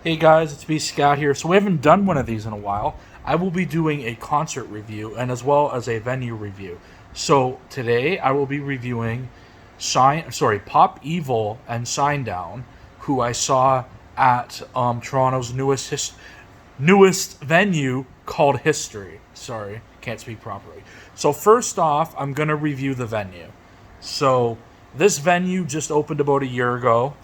Hey guys, it's Bscat here. So we haven't done one of these in a while. I will be doing a concert review and as well as a venue review. So today I will be reviewing Pop Evil and Shinedown, who I saw at Toronto's newest venue called History. Sorry, can't speak properly. So first off, I'm gonna review the venue. So this venue just opened about a year ago.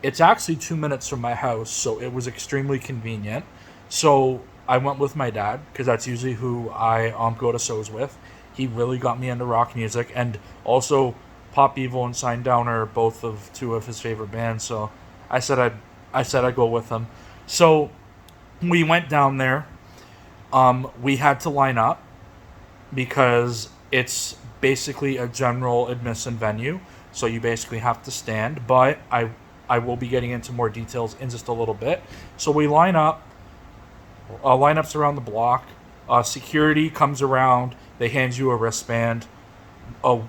It's actually 2 minutes from my house, so it was extremely convenient. So I went with my dad because that's usually who I go to shows with. He really got me into rock music, and also Pop Evil and Shinedown are both of two of his favorite bands. So I said I'd go with him. So we went down there. We had to line up because it's basically a general admission venue. So you basically have to stand, but I will be getting into more details in just a little bit. So we line up, lineups around the block. Security comes around, they hand you a wristband. Oh,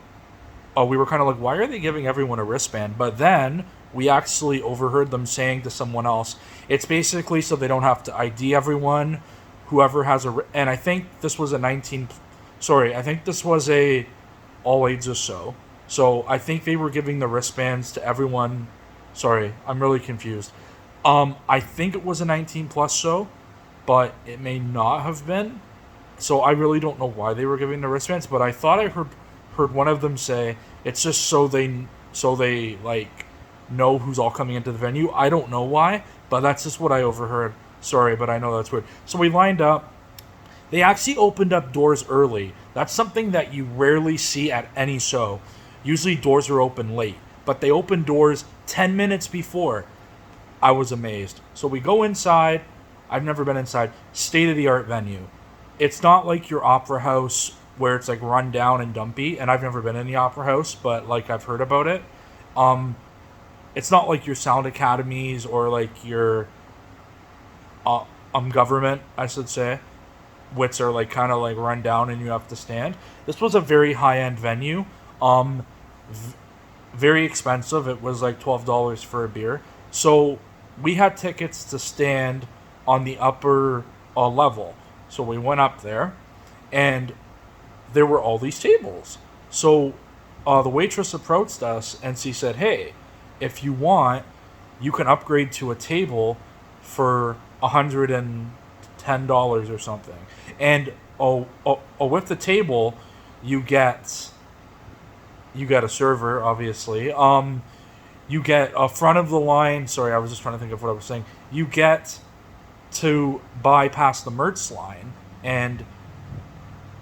we were kind of like, why are they giving everyone a wristband? But then we actually overheard them saying to someone else, it's basically so they don't have to ID everyone. Whoever has and I think this was a 19. Sorry, I think this was a all ages show. So I think they were giving the wristbands to everyone. Sorry, I'm really confused. I think it was a 19 plus show, but it may not have been. So I really don't know why they were giving the wristbands, but I thought I heard one of them say it's just so they like know who's all coming into the venue. I don't know why, but that's just what I overheard. Sorry, but I know that's weird. So we lined up. They actually opened up doors early. That's something that you rarely see at any show. Usually doors are open late, but they opened doors 10 minutes before. I was amazed. So we go inside. I've never been inside. State of the art venue. It's not like your opera house where it's like run down and dumpy, and I've never been in the opera house, but like I've heard about it. Um it's not like your sound academies or like your government, I should say, which are like kind of like run down and you have to stand. This was a very high end venue. Um Very expensive. It was like $12 for a beer. So we had tickets to stand on the upper level. So we went up there, and there were all these tables. So the waitress approached us and she said, "Hey, if you want, you can upgrade to a table for $110 or something." And with the table, you get you get a server, obviously. You get a front of the line. Sorry, I was just trying to think of what I was saying. You get to bypass the merch line, and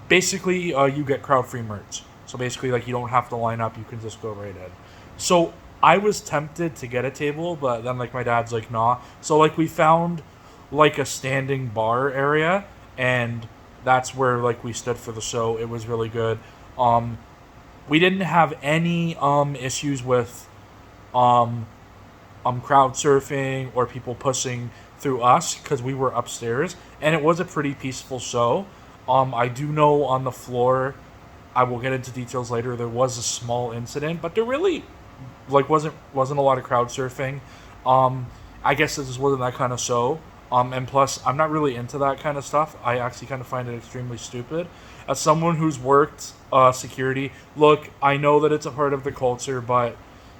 basically, you get crowd free merch. So basically, like you don't have to line up; you can just go right in. So I was tempted to get a table, but then like my dad's like, nah. So like we found like a standing bar area, and that's where like we stood for the show. It was really good. Um, we didn't have any issues with um crowd surfing or people pushing through us because we were upstairs, and it was a pretty peaceful show. I do know on the floor, I will get into details later, there was a small incident, but there really like wasn't a lot of crowd surfing. I guess this wasn't that kind of show. And plus, I'm not really into that kind of stuff. I actually kind of find it extremely stupid. As someone who's worked security, look, I know that it's a part of the culture, but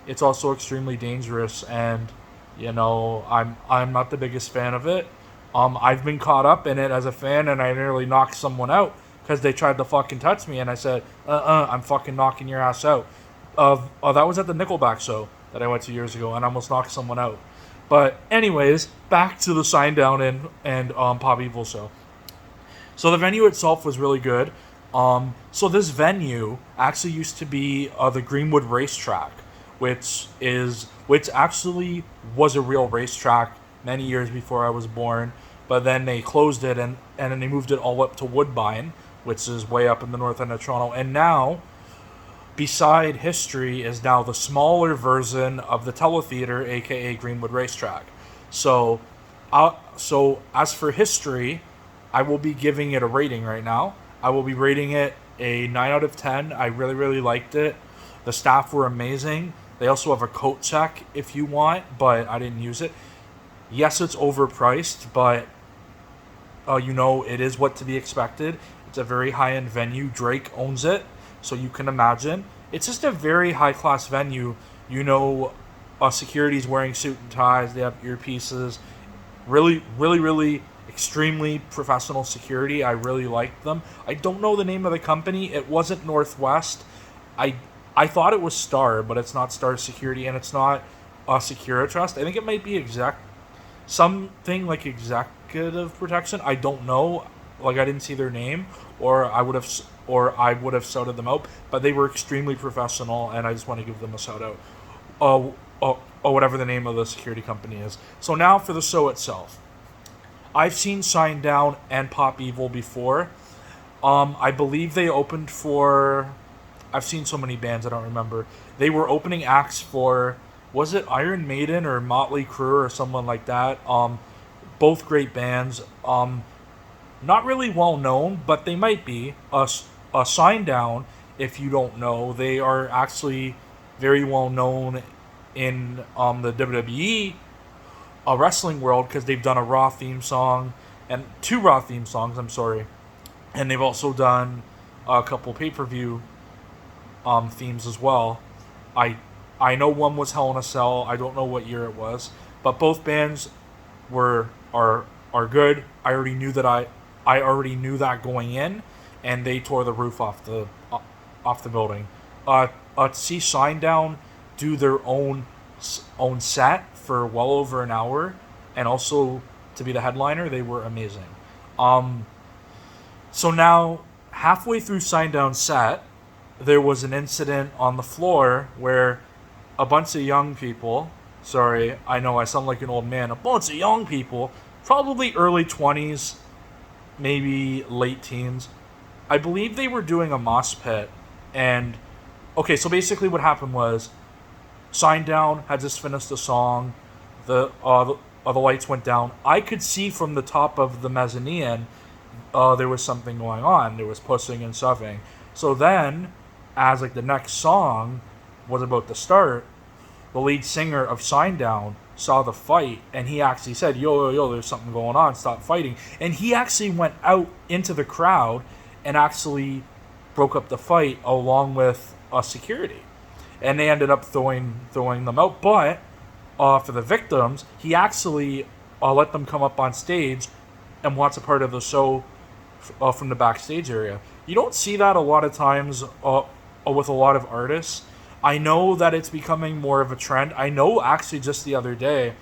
it's also extremely dangerous, and I'm not the biggest fan of it. I've been caught up in it as a fan, and I nearly knocked someone out because they tried to fucking touch me, and I said, I'm fucking knocking your ass out. That was at the Nickelback show that I went to years ago, and I almost knocked someone out. But anyways, back to the Shinedown and Pop Evil show. So the venue itself was really good. So this venue actually used to be the Greenwood Racetrack, which actually was a real racetrack many years before I was born. But then they closed it, and then they moved it all up to Woodbine, which is way up in the north end of Toronto. And now, beside History, is now the smaller version of the Teletheater, aka Greenwood Racetrack. So, so as for History, I will be giving it a rating right now. I will be rating it a 9 out of 10. I really, really liked it. The staff were amazing. They also have a coat check if you want, but I didn't use it. Yes, it's overpriced, but it is what to be expected. It's a very high end venue. Drake owns it, so you can imagine. It's just a very high class venue. You know, security's wearing suit and ties. They have earpieces. Really, really, really extremely professional security. I really liked them. I don't know the name of the company. It wasn't Northwest. I I thought it was Star, but it's not Star Security, and it's not Securitrust. I think it might be something like executive protection. I don't know. Like I didn't see their name, or I would have shouted them out. But they were extremely professional, and I just want to give them a shout out. Whatever the name of the security company is. So now for the show itself. I've seen Shinedown and Pop Evil before. I believe they opened for. I've seen so many bands I don't remember. They were opening acts for. Was it Iron Maiden or Motley Crue or someone like that? Both great bands. Not really well known, but they might be. A Shinedown, if you don't know, they are actually very well known in the WWE wrestling world because they've done a Raw theme song and two Raw theme songs. I'm sorry, and they've also done a couple pay-per-view themes as well. I know one was Hell in a Cell. I don't know what year it was, but both bands are good. I already knew that going in, and they tore the roof off the building. To see Shinedown do their own set for well over an hour, and also to be the headliner, they were amazing. So now halfway through Shinedown's set, there was an incident on the floor where a bunch of young people. Sorry, I know I sound like an old man. A bunch of young people, probably early 20s, maybe late teens. I believe they were doing a mosh pit. And, okay, so basically what happened was Shinedown had just finished a song. The lights went down. I could see from the top of the mezzanine there was something going on. There was pushing and shoving. So then, as like the next song was about to start, the lead singer of Shinedown saw the fight, and he actually said, yo, there's something going on, stop fighting. And he actually went out into the crowd and actually broke up the fight along with security. And they ended up throwing them out. But for the victims, he actually let them come up on stage and watch a part of the show from the backstage area. You don't see that a lot of times with a lot of artists. I know that it's becoming more of a trend. I know actually just the other day,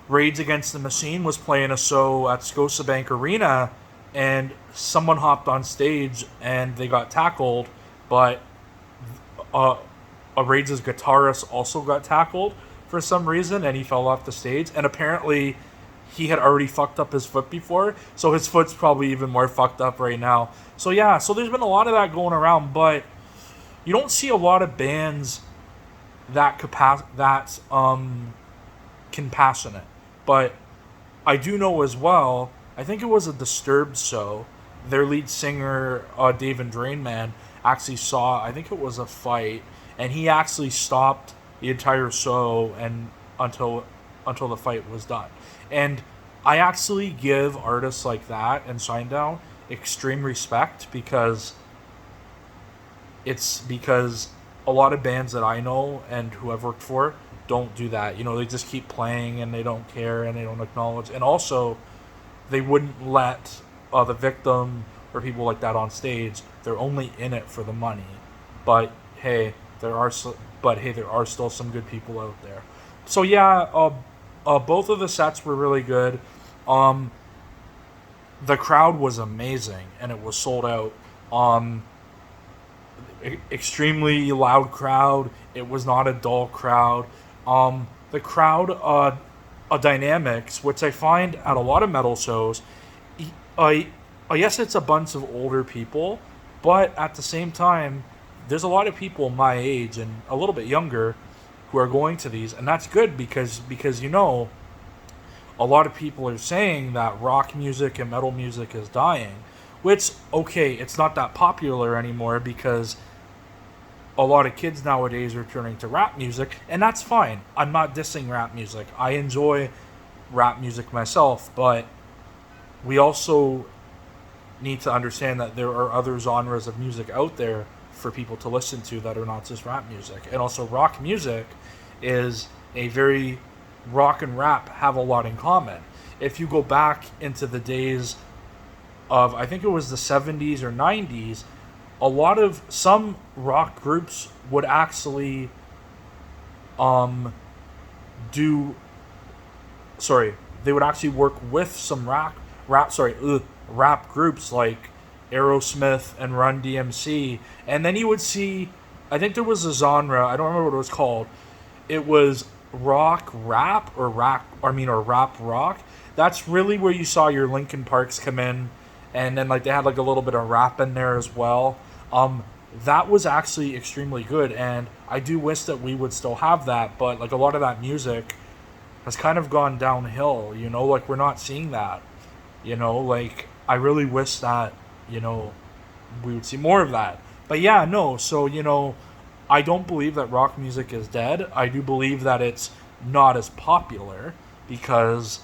Rage Against the Machine was playing a show at Scotiabank Arena, and someone hopped on stage and they got tackled, but a Rage's guitarist also got tackled for some reason, and he fell off the stage, and apparently he had already fucked up his foot before, so his foot's probably even more fucked up right now. So yeah, so there's been a lot of that going around, but you don't see a lot of bands that compassionate. But I do know as well, I think it was a Disturbed show, their lead singer, Dave and Drainman, actually saw, I think it was a fight, and he actually stopped the entire show and until the fight was done. And I actually give artists like that and Shinedown extreme respect because a lot of bands that I know and who I've worked for don't do that. You know, they just keep playing and they don't care and they don't acknowledge. And also, they wouldn't let the victim or people like that on stage. They're only in it for the money. But hey, there are still some good people out there. So yeah, both of the sets were really good. The crowd was amazing and it was sold out. Extremely loud crowd. It was not a dull crowd. The crowd dynamics, which I find at a lot of metal shows, yes, it's a bunch of older people, but at the same time, there's a lot of people my age and a little bit younger who are going to these, and that's good because a lot of people are saying that rock music and metal music is dying, which, okay, it's not that popular anymore because a lot of kids nowadays are turning to rap music, and that's fine. I'm not dissing rap music. I enjoy rap music myself, but we also need to understand that there are other genres of music out there for people to listen to that are not just rap music. And also, rock music is a very rock and rap have a lot in common. If you go back into the days of, I think it was the 70s or 90s, a lot of some rock groups would actually do sorry they would actually work with some rap groups like Aerosmith and Run DMC. And then you would see, I think there was a genre, I don't remember what it was called, it was rock rap or rap rock. That's really where you saw your Linkin Parks come in, and then like they had like a little bit of rap in there as well. That was actually extremely good, and I do wish that we would still have that, but like a lot of that music has kind of gone downhill, you know, like we're not seeing that, you know, like I really wish that, you know, we would see more of that. But yeah, no, so, you know, I don't believe that rock music is dead. I do believe that it's not as popular because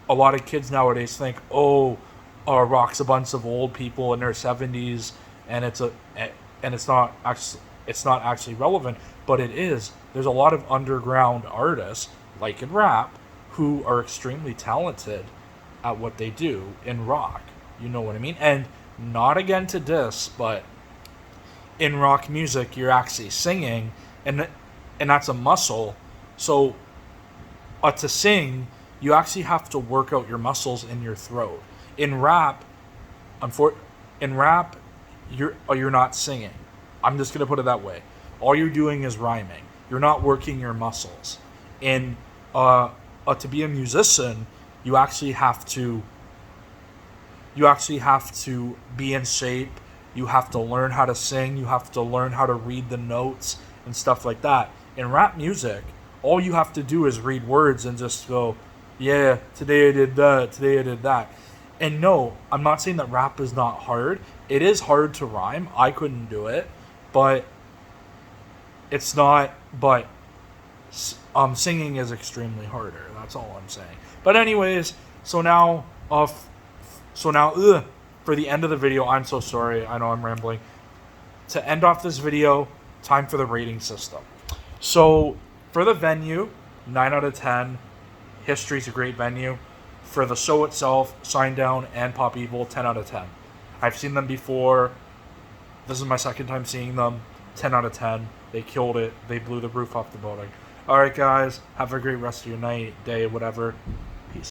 a lot of kids nowadays think, oh, rock's a bunch of old people in their 70s, and it's not actually relevant, but it is. There's a lot of underground artists, like in rap, who are extremely talented at what they do in rock. You know what I mean? And not again to diss, but in rock music, you're actually singing, and that's a muscle. So, to sing, you actually have to work out your muscles in your throat. In rap, you're not singing. I'm just gonna put it that way. All you're doing is rhyming. You're not working your muscles. And to be a musician, you actually have to be in shape. You have to learn how to sing. You have to learn how to read the notes and stuff like that. In rap music, all you have to do is read words and just go, yeah, today I did that, today I did that. And no, I'm not saying that rap is not hard. It is hard to rhyme. I couldn't do it, but it's not. But singing is extremely harder. That's all I'm saying. But anyways, so now, for the end of the video, I'm so sorry. I know I'm rambling. To end off this video, time for the rating system. So for the venue, 9 out of 10. History's a great venue. For the show itself, Shinedown and Pop Evil, 10 out of 10. I've seen them before. This is my second time seeing them. 10 out of 10. They killed it. They blew the roof off the building. Alright guys, have a great rest of your night, day, whatever.